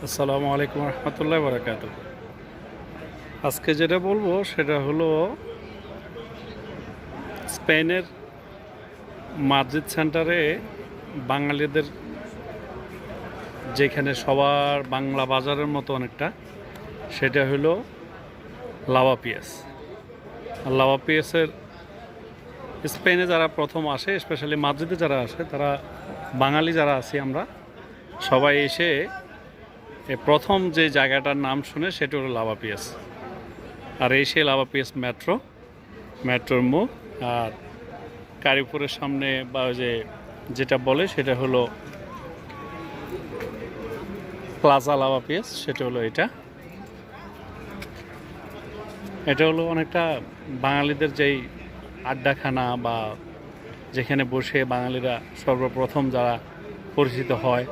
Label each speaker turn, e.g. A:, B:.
A: আসসালামু আলাইকুম রহমতুল্লাহ বরকাত। আজকে যেটা বলবো সেটা হলো স্পেনের মাদ্রিদ সেন্টারে বাঙালিদের যেখানে সবার বাংলা বাজারের মতো অনেকটা, সেটা হলো লাভা পিয়াস। আর লাভা পিয়াসের স্পেনে যারা প্রথম আসে, স্পেশালি মাদ্রিদে যারা আসে, তারা বাঙালি যারা আছি আমরা সবাই এসে প্রথম যে জায়গাটার নাম শুনে সেটা হলো লাভা পিয়াস। আর এই সেই লাভা পিয়াস মেট্রোর মুখ। আর কারিপুরের সামনে বা ওই যে যেটা বলে সেটা হলো প্লাজা লাভা পিয়াস, সেটা হলো এটা হলো অনেকটা বাঙালিদের যেই আড্ডাখানা বা যেখানে বসে বাঙালিরা সর্বপ্রথম যারা পরিচিত হয়